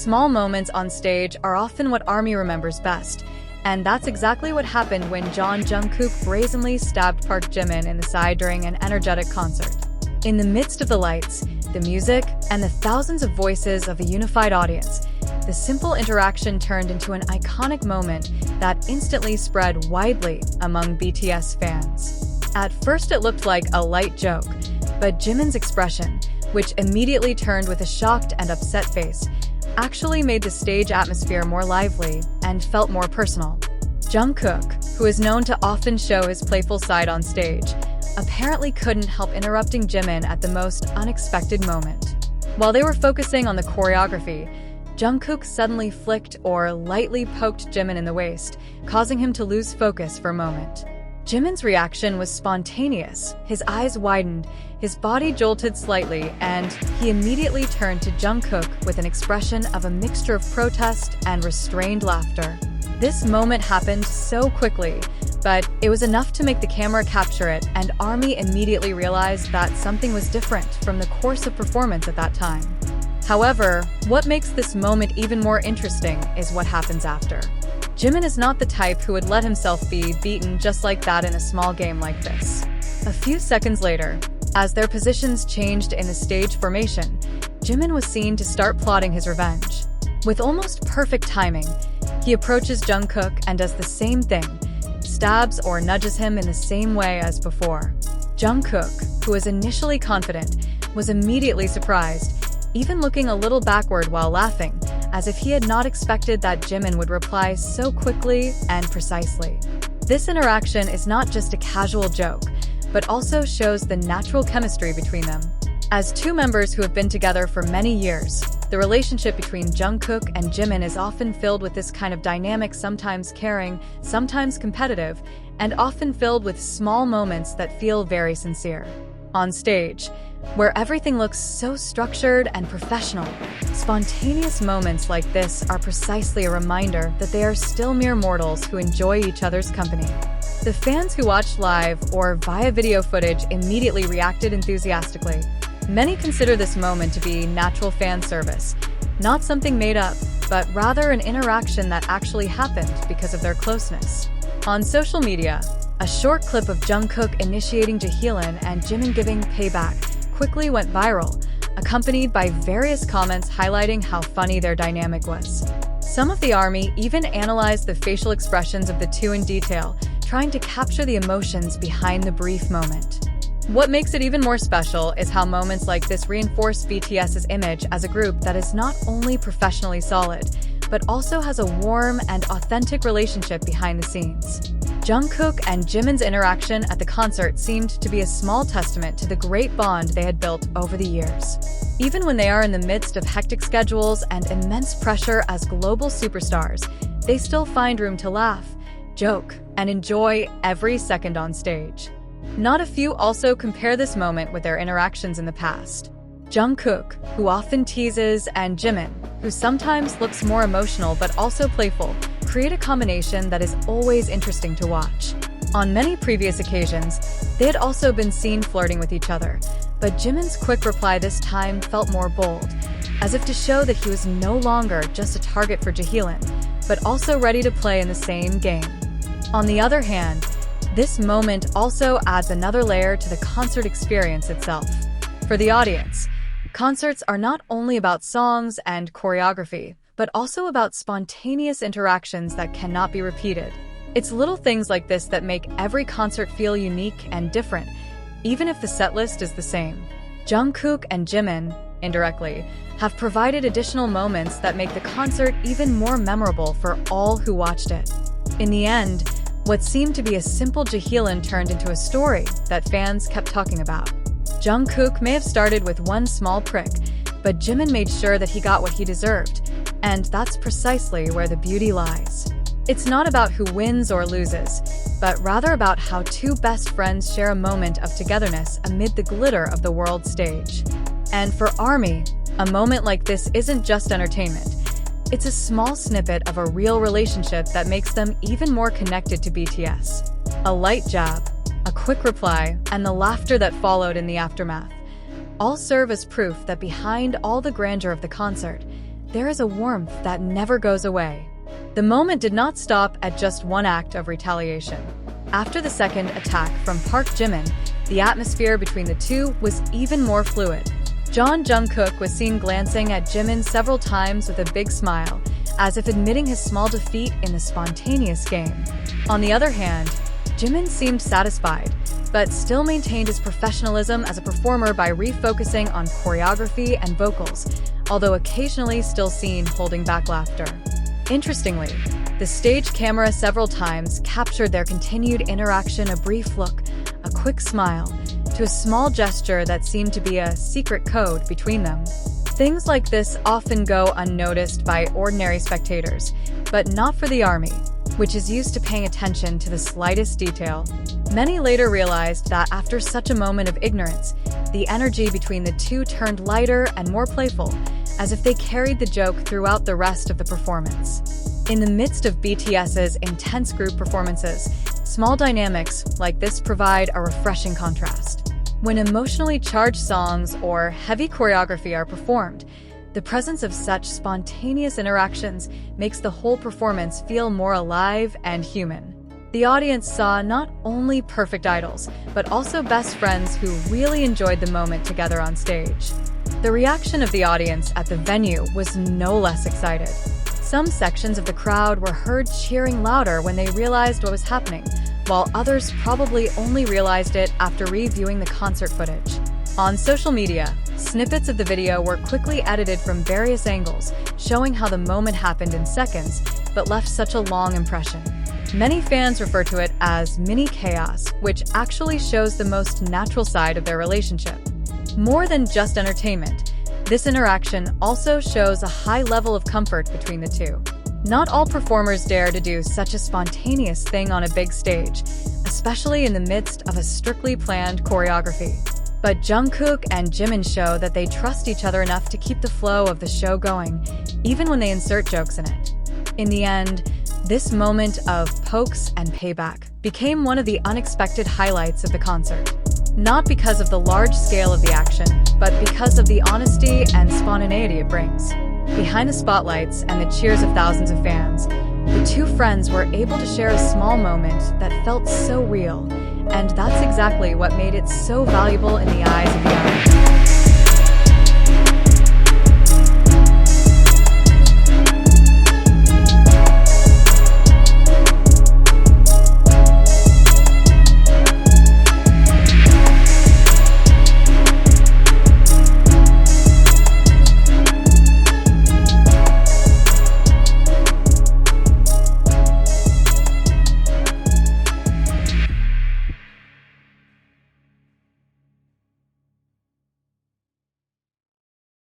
Small moments on stage are often what ARMY remembers best, and that's exactly what happened when Jungkook brazenly stabbed Park Jimin in the side during an energetic concert. In the midst of the lights, the music, and the thousands of voices of a unified audience, the simple interaction turned into an iconic moment that instantly spread widely among BTS fans. At first it looked like a light joke, but Jimin's expression, which immediately turned with a shocked and upset face, actually made the stage atmosphere more lively and felt more personal. Jungkook, who is known to often show his playful side on stage, apparently couldn't help interrupting Jimin at the most unexpected moment. While they were focusing on the choreography, Jungkook suddenly flicked or lightly poked Jimin in the waist, causing him to lose focus for a moment. Jimin's reaction was spontaneous. His eyes widened, his body jolted slightly, and he immediately turned to Jungkook with an expression of a mixture of protest and restrained laughter. This moment happened so quickly, but it was enough to make the camera capture it, and ARMY immediately realized that something was different from the course of performance at that time. However, what makes this moment even more interesting is what happens after. Jimin is not the type who would let himself be beaten just like that in a small game like this. A few seconds later, as their positions changed in the stage formation, Jimin was seen to start plotting his revenge. With almost perfect timing, he approaches Jungkook and does the same thing, stabs or nudges him in the same way as before. Jungkook, who was initially confident, was immediately surprised, even looking a little backward while laughing, as if he had not expected that Jimin would reply so quickly and precisely. This interaction is not just a casual joke, but also shows the natural chemistry between them. As two members who have been together for many years, the relationship between Jungkook and Jimin is often filled with this kind of dynamic, sometimes caring, sometimes competitive, and often filled with small moments that feel very sincere. On stage, where everything looks so structured and professional, spontaneous moments like this are precisely a reminder that they are still mere mortals who enjoy each other's company. The fans who watched live or via video footage immediately reacted enthusiastically. Many consider this moment to be natural fan service, not something made up, but rather an interaction that actually happened because of their closeness. On social media, a short clip of Jungkook initiating Jimin and Jimin giving payback quickly went viral, accompanied by various comments highlighting how funny their dynamic was. Some of the ARMY even analyzed the facial expressions of the two in detail, trying to capture the emotions behind the brief moment. What makes it even more special is how moments like this reinforce BTS's image as a group that is not only professionally solid, but also has a warm and authentic relationship behind the scenes. Jungkook and Jimin's interaction at the concert seemed to be a small testament to the great bond they had built over the years. Even when they are in the midst of hectic schedules and immense pressure as global superstars, they still find room to laugh, joke, and enjoy every second on stage. Not a few also compare this moment with their interactions in the past. Jungkook, who often teases, and Jimin, who sometimes looks more emotional but also playful, create a combination that is always interesting to watch. On many previous occasions, they had also been seen flirting with each other, but Jimin's quick reply this time felt more bold, as if to show that he was no longer just a target for Jimin, but also ready to play in the same game. On the other hand, this moment also adds another layer to the concert experience itself. For the audience, concerts are not only about songs and choreography, but also about spontaneous interactions that cannot be repeated. It's little things like this that make every concert feel unique and different, even if the setlist is the same. Jungkook and Jimin, indirectly, have provided additional moments that make the concert even more memorable for all who watched it. In the end, what seemed to be a simple Jimin turned into a story that fans kept talking about. Jungkook may have started with one small prick, but Jimin made sure that he got what he deserved, and that's precisely where the beauty lies. It's not about who wins or loses, but rather about how two best friends share a moment of togetherness amid the glitter of the world stage. And for ARMY, a moment like this isn't just entertainment. It's a small snippet of a real relationship that makes them even more connected to BTS. A light jab, a quick reply, and the laughter that followed in the aftermath all serve as proof that behind all the grandeur of the concert, there is a warmth that never goes away. The moment did not stop at just one act of retaliation. After the second attack from Park Jimin, the atmosphere between the two was even more fluid. Jungkook was seen glancing at Jimin several times with a big smile, as if admitting his small defeat in the spontaneous game. On the other hand, Jimin seemed satisfied, but still maintained his professionalism as a performer by refocusing on choreography and vocals, although occasionally still seen holding back laughter. Interestingly, the stage camera several times captured their continued interaction, a brief look, a quick smile, to a small gesture that seemed to be a secret code between them. Things like this often go unnoticed by ordinary spectators, but not for the ARMY, which is used to paying attention to the slightest detail. Many later realized that after such a moment of ignorance, the energy between the two turned lighter and more playful, as if they carried the joke throughout the rest of the performance. In the midst of BTS's intense group performances, small dynamics like this provide a refreshing contrast. When emotionally charged songs or heavy choreography are performed, the presence of such spontaneous interactions makes the whole performance feel more alive and human. The audience saw not only perfect idols, but also best friends who really enjoyed the moment together on stage. The reaction of the audience at the venue was no less excited. Some sections of the crowd were heard cheering louder when they realized what was happening, while others probably only realized it after reviewing the concert footage. On social media, snippets of the video were quickly edited from various angles, showing how the moment happened in seconds, but left such a long impression. Many fans refer to it as mini chaos, which actually shows the most natural side of their relationship. More than just entertainment, this interaction also shows a high level of comfort between the two. Not all performers dare to do such a spontaneous thing on a big stage, especially in the midst of a strictly planned choreography. But Jungkook and Jimin show that they trust each other enough to keep the flow of the show going, even when they insert jokes in it. In the end, this moment of pokes and payback became one of the unexpected highlights of the concert. Not because of the large scale of the action, but because of the honesty and spontaneity it brings. Behind the spotlights and the cheers of thousands of fans, the two friends were able to share a small moment that felt so real, and that's exactly what made it so valuable in the eyes of the audience.